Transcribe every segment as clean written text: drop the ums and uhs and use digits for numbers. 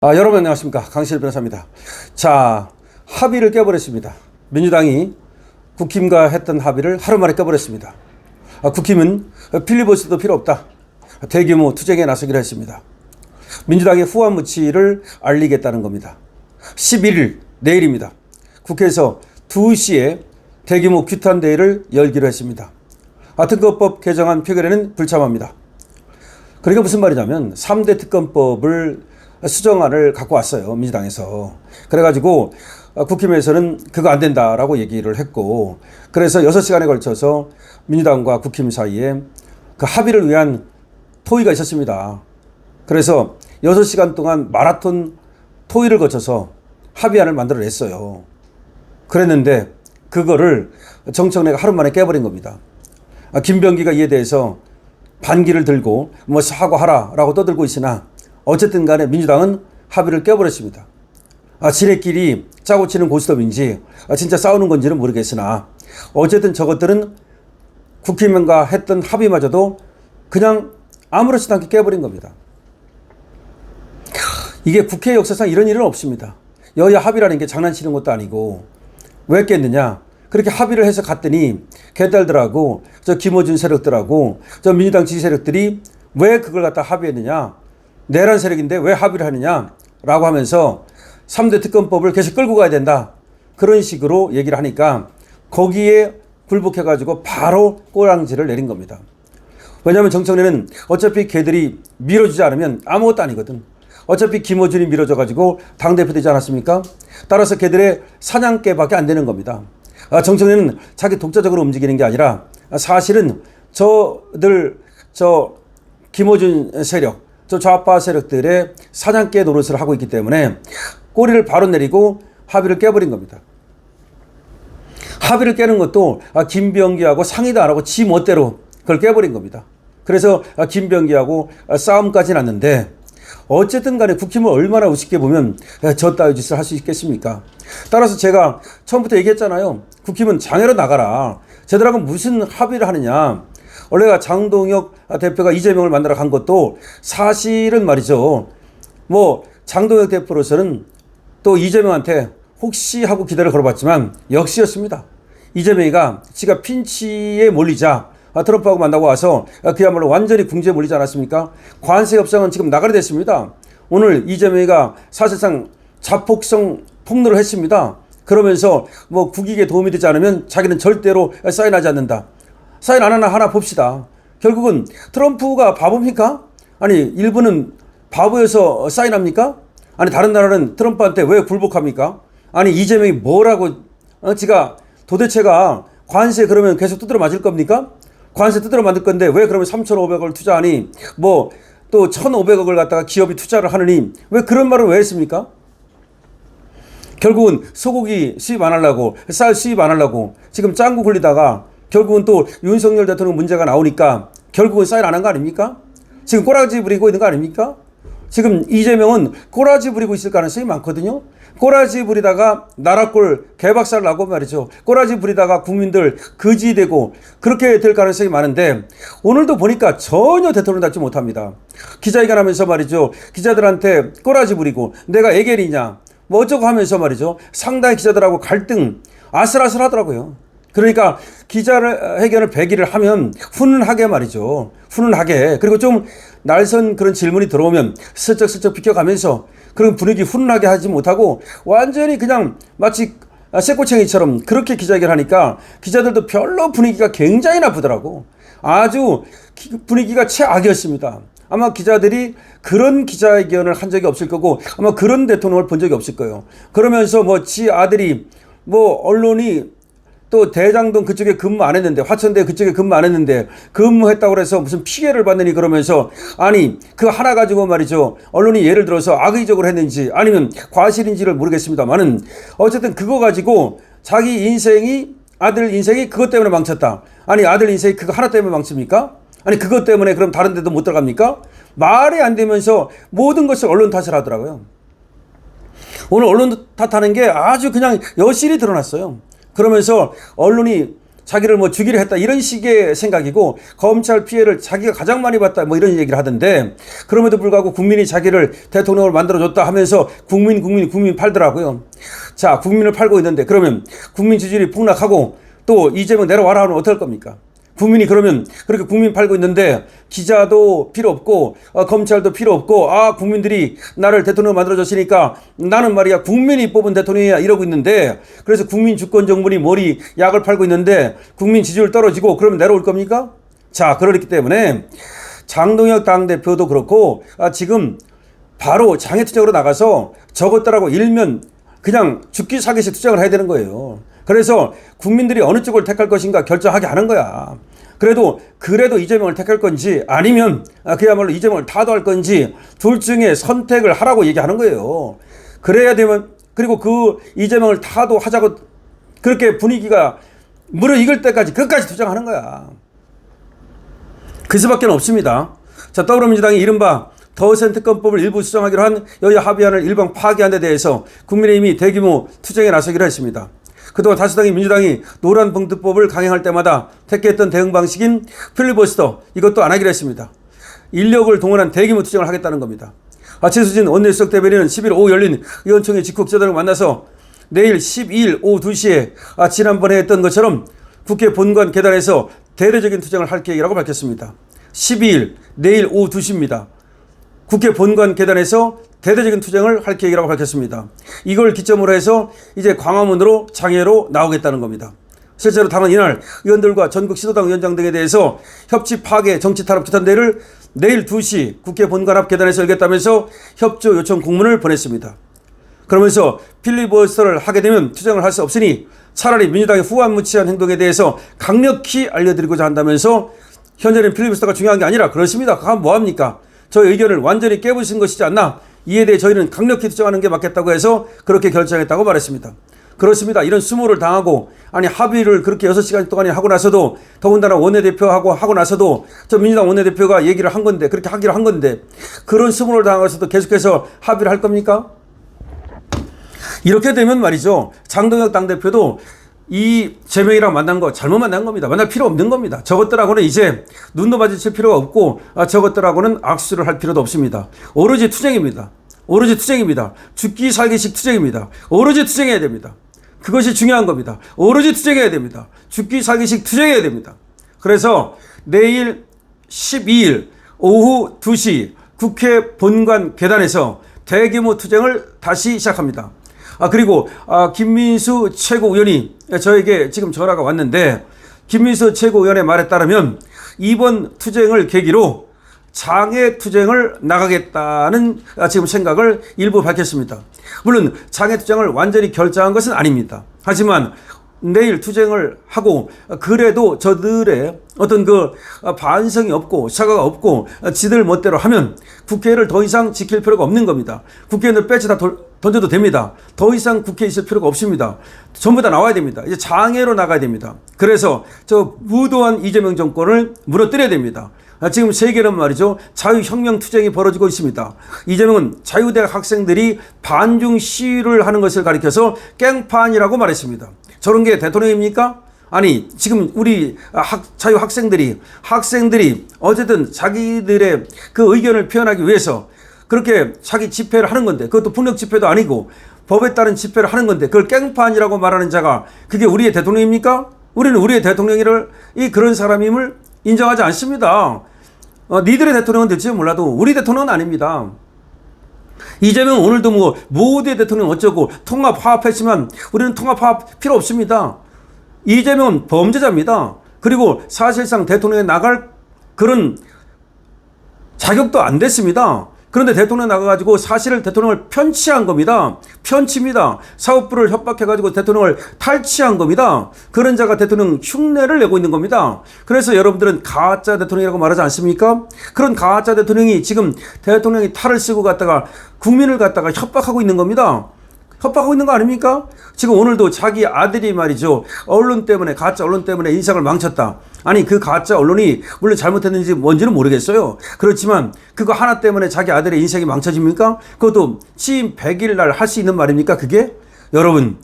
여러분 안녕하십니까, 강신일 변호사입니다. 자, 합의를 깨버렸습니다. 민주당이 국힘과 했던 합의를 하루 만에 깨버렸습니다. 국힘은 필리버스터도 필요 없다, 대규모 투쟁에 나서기로 했습니다. 민주당의 후원 무치를 알리겠다는 겁니다. 11일 내일입니다. 국회에서 2시에 대규모 규탄 대회를 열기로 했습니다. 특검법 개정안 표결에는 불참합니다. 그러니까 무슨 말이냐면 3대 특검법을 수정안을 갖고 왔어요, 민주당에서. 그래가지고 국힘에서는 그거 안 된다라고 얘기를 했고, 그래서 6시간에 걸쳐서 민주당과 국힘 사이에 그 합의를 위한 토의가 있었습니다. 그래서 6시간 동안 마라톤 토의를 거쳐서 합의안을 만들어냈어요. 그랬는데 그거를 정청래가 하루 만에 깨버린 겁니다. 김병기가 이에 대해서 반기를 들고 뭐 사과하라라고 떠들고 있으나 어쨌든 간에 민주당은 합의를 깨버렸습니다. 지네끼리 짜고 치는 고스톱인지 진짜 싸우는 건지는 모르겠으나 어쨌든 저것들은 국힘과 했던 합의마저도 그냥 아무렇지도 않게 깨버린 겁니다. 이게 국회 역사상 이런 일은 없습니다. 여야 합의라는 게 장난치는 것도 아니고. 왜 깼느냐? 그렇게 합의를 해서 갔더니 개딸들하고 저 김어준 세력들하고 저 민주당 지지 세력들이 왜 그걸 갖다 합의했느냐? 내란 세력인데 왜 합의를 하느냐? 라고 하면서 3대 특검법을 계속 끌고 가야 된다, 그런 식으로 얘기를 하니까 거기에 굴복해가지고 바로 꼬랑지를 내린 겁니다. 왜냐하면 정청래는 어차피 걔들이 밀어주지 않으면 아무것도 아니거든. 어차피 김어준이 밀어줘가지고 당대표 되지 않았습니까? 따라서 걔들의 사냥개밖에 안 되는 겁니다. 정청래는 자기 독자적으로 움직이는 게 아니라 사실은 저 김어준 세력, 저 좌파 세력들의 사냥개 노릇을 하고 있기 때문에 꼬리를 바로 내리고 합의를 깨버린 겁니다. 합의를 깨는 것도 김병기하고 상의도 안 하고 지 멋대로 그걸 깨버린 겁니다. 그래서 김병기하고 싸움까지 났는데 어쨌든 간에 국힘을 얼마나 우습게 보면 저 따위 짓을 할 수 있겠습니까? 따라서 제가 처음부터 얘기했잖아요. 국힘은 장애로 나가라. 쟤들하고 무슨 합의를 하느냐. 원래가 장동혁 대표가 이재명을 만나러 간 것도 사실은 말이죠. 뭐 장동혁 대표로서는 또 이재명한테 혹시 하고 기대를 걸어봤지만 역시였습니다. 이재명이가 지가 핀치에 몰리자 트럼프하고 만나고 와서 그야말로 완전히 궁지에 몰리지 않았습니까? 관세 협상은 지금 나가게 됐습니다. 오늘 이재명이가 사실상 자폭성 폭로를 했습니다. 그러면서 뭐 국익에 도움이 되지 않으면 자기는 절대로 사인하지 않는다. 사인 안 하나 봅시다. 결국은 트럼프가 바보입니까? 아니, 일본은 바보여서 사인합니까? 아니, 다른 나라는 트럼프한테 왜 굴복합니까? 아니, 이재명이 뭐라고 지가 도대체가 관세 그러면 계속 두드려 맞을 겁니까? 관세 두드려 맞을 건데 왜 그러면 3,500억을 투자하니 뭐 또 1,500억을 갖다가 기업이 투자를 하느니 왜 그런 말을 왜 했습니까? 결국은 소고기 수입 안 하려고, 쌀 수입 안 하려고 지금 짱구 굴리다가 결국은 또 윤석열 대통령 문제가 나오니까 결국은 사인 안 한 거 아닙니까? 지금 꼬라지 부리고 있는 거 아닙니까? 지금 이재명은 꼬라지 부리고 있을 가능성이 많거든요. 꼬라지 부리다가 나라꼴 개박살 나고 말이죠. 꼬라지 부리다가 국민들 거지 되고 그렇게 될 가능성이 많은데 오늘도 보니까 전혀 대통령 닮지 못합니다. 기자회견 하면서 말이죠. 기자들한테 꼬라지 부리고 내가 애견이냐 뭐 어쩌고 하면서 말이죠. 상당히 기자들하고 갈등 아슬아슬 하더라고요. 그러니까 기자회견을 100일을 하면 훈훈하게 말이죠. 훈훈하게. 그리고 좀 날선 그런 질문이 들어오면 슬쩍슬쩍 비켜가면서 그런 분위기 훈훈하게 하지 못하고 완전히 그냥 마치 쇠꼬챙이처럼 그렇게 기자회견을 하니까 기자들도 별로 분위기가 굉장히 나쁘더라고. 아주 분위기가 최악이었습니다. 아마 기자들이 그런 기자회견을 한 적이 없을 거고 아마 그런 대통령을 본 적이 없을 거예요. 그러면서 뭐 지 아들이 뭐 언론이 또 대장동 그쪽에 근무 안 했는데 화천대 그쪽에 근무 안 했는데 근무했다고 해서 무슨 피해를 받느니 그러면서 아니 그 하나 가지고 말이죠. 언론이 예를 들어서 악의적으로 했는지 아니면 과실인지를 모르겠습니다만은 어쨌든 그거 가지고 자기 인생이 아들 인생이 그것 때문에 망쳤다. 아니 아들 인생이 그거 하나 때문에 망칩니까? 아니 그것 때문에 그럼 다른 데도 못 들어갑니까? 말이 안 되면서 모든 것을 언론 탓을 하더라고요. 오늘 언론 탓하는 게 아주 그냥 여실히 드러났어요. 그러면서 언론이 자기를 뭐 주기로 했다 이런 식의 생각이고 검찰 피해를 자기가 가장 많이 봤다 뭐 이런 얘기를 하던데 그럼에도 불구하고 국민이 자기를 대통령을 만들어줬다 하면서 국민 팔더라고요. 자, 국민을 팔고 있는데 그러면 국민 지지율이 폭락하고 또 이재명 내려와라 하면 어떡할 겁니까? 국민이 그러면 그렇게 국민 팔고 있는데 기자도 필요 없고 검찰도 필요 없고 국민들이 나를 대통령 만들어줬으니까 나는 말이야 국민이 뽑은 대통령이야 이러고 있는데 그래서 국민 주권 정부니 머리 약을 팔고 있는데 국민 지지율 떨어지고 그러면 내려올 겁니까? 자, 그렇기 때문에 장동혁 당대표도 그렇고 지금 바로 장외투쟁으로 나가서 저것들하고 일면 그냥 죽기 살기식 투쟁을 해야 되는 거예요. 그래서 국민들이 어느 쪽을 택할 것인가 결정하게 하는 거야. 그래도 이재명을 택할 건지 아니면 그야말로 이재명을 타도할 건지 둘 중에 선택을 하라고 얘기하는 거예요. 그래야 되면 그리고 그 이재명을 타도하자고 그렇게 분위기가 무르익을 때까지 끝까지 투쟁하는 거야. 그 수밖에 없습니다. 자, 더불어민주당이 이른바 더센 특검법을 일부 수정하기로 한 여야 합의안을 일방 파기한 데 대해서 국민의힘이 대규모 투쟁에 나서기로 했습니다. 그동안 다수당이 민주당이 노란봉투법을 강행할 때마다 택했던 대응 방식인 필리버스터 이것도 안 하기로 했습니다. 인력을 동원한 대규모 투쟁을 하겠다는 겁니다. 최수진 원내수석 대변인은 11일 오후 열린 의원총회 직후 기자들을 만나서 내일 12일 오후 2시에 지난번에 했던 것처럼 국회 본관 계단에서 대대적인 투쟁을 할 계획이라고 밝혔습니다. 12일 내일 오후 2시입니다. 국회 본관 계단에서 대대적인 투쟁을 할 계획이라고 밝혔습니다. 이걸 기점으로 해서 이제 광화문으로 장애로 나오겠다는 겁니다. 실제로 당은 이날 의원들과 전국 시도당 위원장 등에 대해서 협치 파괴 정치 탄압 기탄대를 내일 2시 국회 본관 앞 계단에서 열겠다면서 협조 요청 공문을 보냈습니다. 그러면서 필리버스터를 하게 되면 투쟁을 할 수 없으니 차라리 민주당의 후한무치한 행동에 대해서 강력히 알려드리고자 한다면서 현재는 필리버스터가 중요한 게 아니라 그렇습니다. 그럼 뭐합니까? 저의 의견을 완전히 깨부신 것이지 않나? 이에 대해 저희는 강력히 투쟁하는 게 맞겠다고 해서 그렇게 결정했다고 말했습니다. 그렇습니다. 이런 수모를 당하고 합의를 그렇게 6시간 동안 하고 나서도 더군다나 원내대표하고 하고 나서도 저 민주당 원내대표가 얘기를 한 건데 그렇게 하기로 한 건데 그런 수모를 당하고서도 계속해서 합의를 할 겁니까? 이렇게 되면 말이죠. 장동혁 당대표도 이 제명이랑 만난 거 잘못 만난 겁니다. 만날 필요 없는 겁니다. 저것들하고는 이제 눈도 마주칠 필요가 없고 저것들하고는 악수를 할 필요도 없습니다. 오로지 투쟁입니다. 오로지 투쟁입니다. 죽기 살기식 투쟁입니다. 오로지 투쟁해야 됩니다. 그것이 중요한 겁니다. 오로지 투쟁해야 됩니다. 죽기 살기식 투쟁해야 됩니다. 그래서 내일 12일 오후 2시 국회 본관 계단에서 대규모 투쟁을 다시 시작합니다. 그리고 김민수 최고위원이 저에게 지금 전화가 왔는데 김민수 최고위원의 말에 따르면 이번 투쟁을 계기로 장애 투쟁을 나가겠다는 지금 생각을 일부 밝혔습니다. 물론 장애 투쟁을 완전히 결정한 것은 아닙니다. 하지만 내일 투쟁을 하고 그래도 저들의 어떤 그 반성이 없고 사과가 없고 지들 멋대로 하면 국회를 더 이상 지킬 필요가 없는 겁니다. 국회의원들 배치 다 던져도 됩니다. 더 이상 국회에 있을 필요가 없습니다. 전부 다 나와야 됩니다. 이제 장애로 나가야 됩니다. 그래서 저 무도한 이재명 정권을 무너뜨려야 됩니다. 지금 세계는 말이죠. 자유혁명 투쟁이 벌어지고 있습니다. 이재명은 자유대학 학생들이 반중 시위를 하는 것을 가리켜서 깽판이라고 말했습니다. 저런 게 대통령입니까? 아니 지금 우리 자유학생들이 어쨌든 자기들의 그 의견을 표현하기 위해서 그렇게 자기 집회를 하는 건데 그것도 폭력 집회도 아니고 법에 따른 집회를 하는 건데 그걸 깽판이라고 말하는 자가 그게 우리의 대통령입니까? 우리는 우리의 대통령을 그런 사람임을 인정하지 않습니다. 니들의 대통령은 될지 몰라도 우리 대통령은 아닙니다. 이재명은 오늘도 뭐 모두의 대통령 어쩌고 통합 화합했지만 우리는 통합 화합 필요 없습니다. 이재명은 범죄자입니다. 그리고 사실상 대통령에 나갈 그런 자격도 안 됐습니다. 그런데 대통령 나가가지고 사실을 대통령을 편취한 겁니다. 편취입니다. 사법부를 협박해가지고 대통령을 탈취한 겁니다. 그런 자가 대통령 흉내를 내고 있는 겁니다. 그래서 여러분들은 가짜 대통령이라고 말하지 않습니까? 그런 가짜 대통령이 지금 대통령이 탈을 쓰고 갔다가 국민을 갖다가 협박하고 있는 겁니다. 협박하고 있는 거 아닙니까? 지금 오늘도 자기 아들이 말이죠. 언론 때문에 가짜 언론 때문에 인상을 망쳤다. 아니 그 가짜 언론이 물론 잘못했는지 뭔지는 모르겠어요. 그렇지만 그거 하나 때문에 자기 아들의 인생이 망쳐집니까? 그것도 취임 100일 날 할 수 있는 말입니까? 그게? 여러분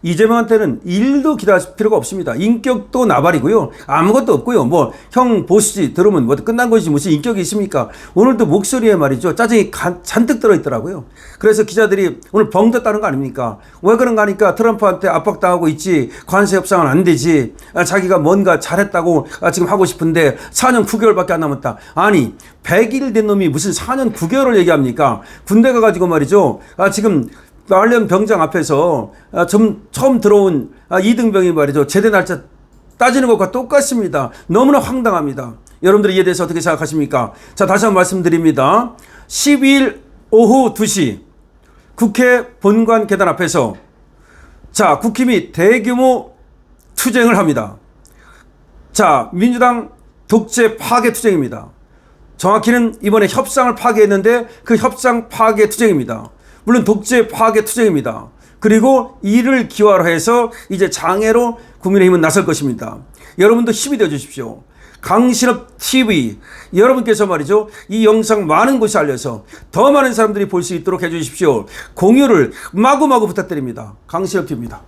이재명한테는 일도 기대할 필요가 없습니다. 인격도 나발이고요. 아무것도 없고요. 뭐 형 보시지 들으면 뭐 끝난 것이지 무슨 인격이 있습니까? 오늘도 목소리에 말이죠. 짜증이 잔뜩 들어있더라고요. 그래서 기자들이 오늘 벙 떴다는 거 아닙니까? 왜 그런가 하니까 트럼프한테 압박당하고 있지. 관세 협상은 안 되지. 자기가 뭔가 잘했다고 지금 하고 싶은데 4년 9개월밖에 안 남았다. 아니 100일 된 놈이 무슨 4년 9개월을 얘기합니까? 군대 가가지고 말이죠. 지금 말년 병장 앞에서 처음 들어온 이등병이 말이죠. 제대 날짜 따지는 것과 똑같습니다. 너무나 황당합니다. 여러분들 이에 대해서 어떻게 생각하십니까? 자, 다시 한번 말씀드립니다. 12일 오후 2시 국회 본관 계단 앞에서 자, 국힘이 대규모 투쟁을 합니다. 자, 민주당 독재 파괴 투쟁입니다. 정확히는 이번에 협상을 파괴했는데 그 협상 파괴 투쟁입니다. 물론 독재 파괴 투쟁입니다. 그리고 이를 기화로 해서 이제 장애로 국민의힘은 나설 것입니다. 여러분도 힘이 되어 주십시오. 강신업 TV 여러분께서 말이죠. 이 영상 많은 곳에 알려서 더 많은 사람들이 볼 수 있도록 해주십시오. 공유를 마구마구 부탁드립니다. 강신업 TV입니다.